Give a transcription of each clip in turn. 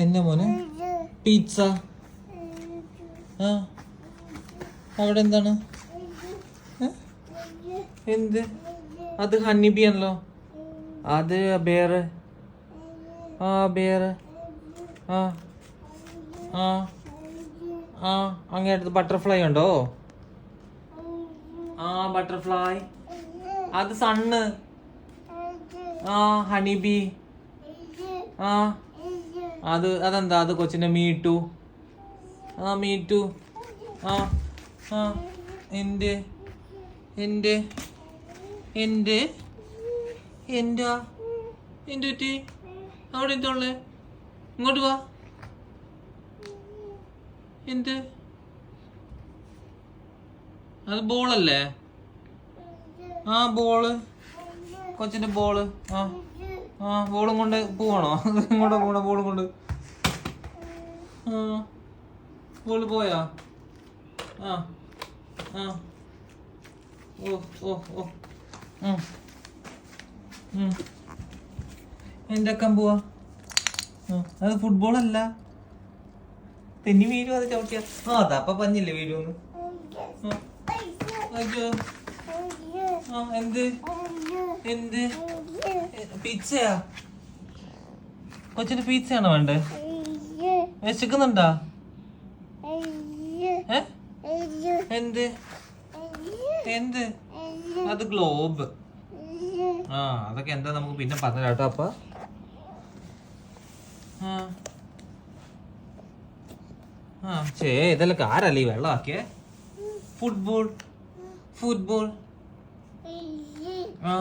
എന്നെ മോനെ പിസ്സ. ആ അവിടെ എന്താണ്? എന്ത്? അത് ഹണിബി ആണല്ലോ. അത് ബേർ. ആ ബേർ. ആ ആ ആ അങ്ങേട്ടത് ബട്ടർഫ്ലൈ ഉണ്ടോ? ആ ബട്ടർഫ്ലൈ. അത് സണ്ണ്. ആ ഹണിബി. ആ അതെന്താ? അത് കൊച്ചിന്റെ മീറ്റു. ആ മീറ്റു. ആ ആ എന്റെ എന്റെ എന്റെ എൻ്റെ എൻ്റെ കുട്ടി അവിടെ എന്തോളെ? ഇങ്ങോട്ട് വാ. എന്ത്? അത് ബോളല്ലേ? ആ ബോള്, കൊച്ചിന്റെ ബോള്. ആ ആ ബോളും കൊണ്ട് പോവാണോ? ഇങ്ങോട്ടാ പോണ ബോളും കൊണ്ട്? ആ ബോള് പോയാ? ആ ആ ഓ ഓ ഓ എന്തൊക്കെ പോവാ? അത് ഫുട്ബോൾ അല്ല. തെന്നി വീഴും. അത് ചവിട്ടിയ അതപ്പ പഞ്ഞില്ലേ വീഴുന്ന്. അയ്യോ ആ എന്ത് എന്ത് പിzzയാ? കൊച്ചിന് പിzzയാണോ വേണ്ടേ? വിശക്കുന്നുണ്ടാ? എന്ത് എന്ത്? അത് ഗ്ലോബ്. ആ അതൊക്കെ എന്താ നമുക്ക് പിന്നെ പറഞ്ഞു കേട്ടോ. അപ്പ ആ ചേ ഇതെല്ലാം ആരല്ലേ ഈ വെള്ളമാക്കിയേ? Football football. ആ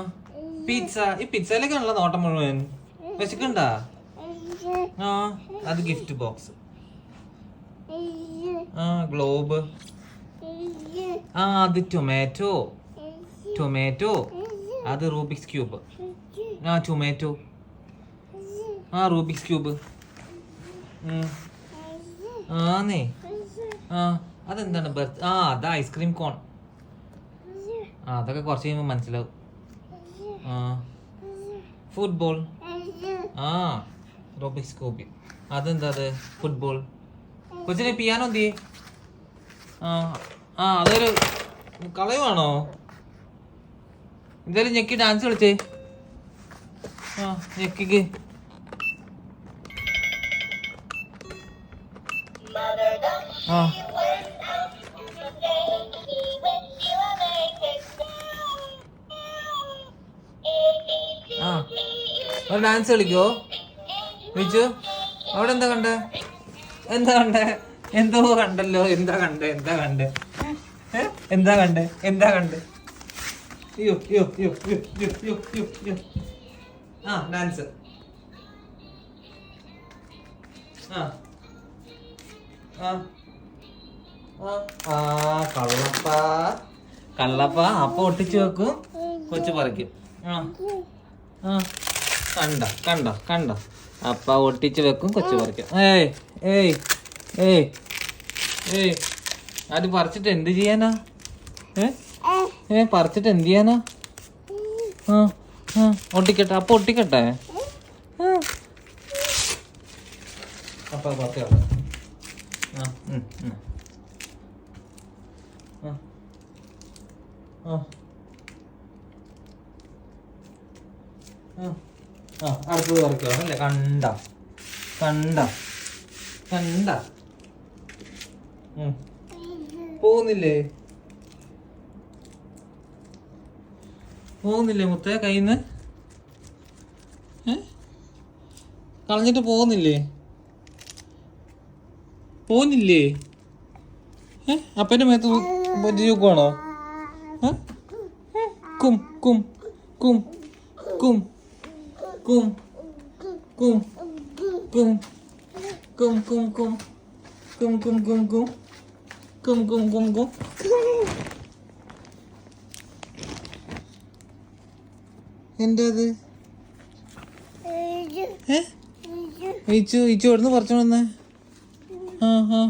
പിസ്സ. ഈ പിസ്സയിലേക്കാണല്ലോ നോട്ടം മുഴുവൻ. വിശക്കണ്ടാ? ആ അത് ഗിഫ്റ്റ് ബോക്സ്. ആ ഗ്ലോബ്. ആ അത് ടൊമാറ്റോ. ടൊമാറ്റോ. അത് റൂബിക്സ് ക്യൂബ്. ആ ടൊമാറ്റോ. ആ റൂബിക്സ് ക്യൂബ്. ആന്നേ. ആ അതെന്താണ്? ആ അത് ഐസ്ക്രീം കോൺ. ആ അതൊക്കെ കുറച്ച് കഴിയുമ്പോൾ മനസ്സിലാവും. ആ ഫുട്ബോൾ. ആ റൂബിക്സ് ക്യൂബ്. അതെന്താ? അത് ഫുട്ബോൾ. കൊച്ചിനെ പിയാനോ എന്തി? ആ ആ അതൊരു കളയുവാണോ? എന്തായാലും ഞെക്കി ഡാൻസ് കളിച്ചേ. ആ ഞെക്കിക്ക്. ആ ആ ഒരു ഡാൻസ് കളിക്കോ വിജു? അവിടെ എന്താ കണ്ടേ? എന്താ കണ്ടേ? എന്തോ കണ്ടല്ലോ. എന്താ കണ്ടേ? എന്താ കണ്ടേ? എന്താ കണ്ടേ? എന്താ കണ്ടേ? യോ യോ യോ യോ യോ യോ യോ യോ. ആ ഡാൻസ്. ആ ആ ആ കള്ളപ്പ കള്ളപ്പ. അപ്പ ഒട്ടിച്ചു വെക്കും, കൊച്ചു പറിക്കും. ആ ആ കണ്ട കണ്ട കണ്ട. അപ്പ ഒട്ടിച്ചു വെക്കും, കൊച്ചു പറിക്കും. ഏയ് ഏയ് ഏയ് ഏയ് അത് പറിച്ചിട്ട് എന്ത് ചെയ്യാനാ? പറിച്ചിട്ട് എന്ത് ചെയ്യാനാ? ആ ആ ഒട്ടിക്കട്ടെ. അപ്പ ഒട്ടിക്കട്ടെ. അപ്പ പറിച്ചോ. ആ ആ ആ അടുത്തത് പറിക്കോ അല്ലേ? കണ്ട കണ്ട കണ്ട. പോകുന്നില്ലേ? പോകുന്നില്ലേ മുത്തേ? കയ്യിന്ന് കളഞ്ഞിട്ട് പോകുന്നില്ലേ? പോകുന്നില്ലേ? അപ്പൻ്റെ മേത്ത് ചൂക്കുവാണോ? കും കും കും കും കും കും കും കും കും കും കും കും കും കും കും കും കും കും. എന്താ അത്? ഇച്ചു ഇച്ചു എവിടുന്ന് പറിച്ചു വന്നേ? ആ ആ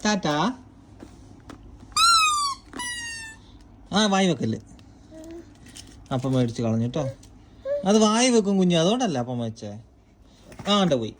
ടാറ്റാ. ആ വായി വെക്കല്ലേ, അപ്പം മേടിച്ച് കളഞ്ഞു കേട്ടോ. അത് വായി വെക്കും കുഞ്ഞു, അതുകൊണ്ടല്ല അപ്പം വെച്ചേ. ആ കണ്ട പോയി.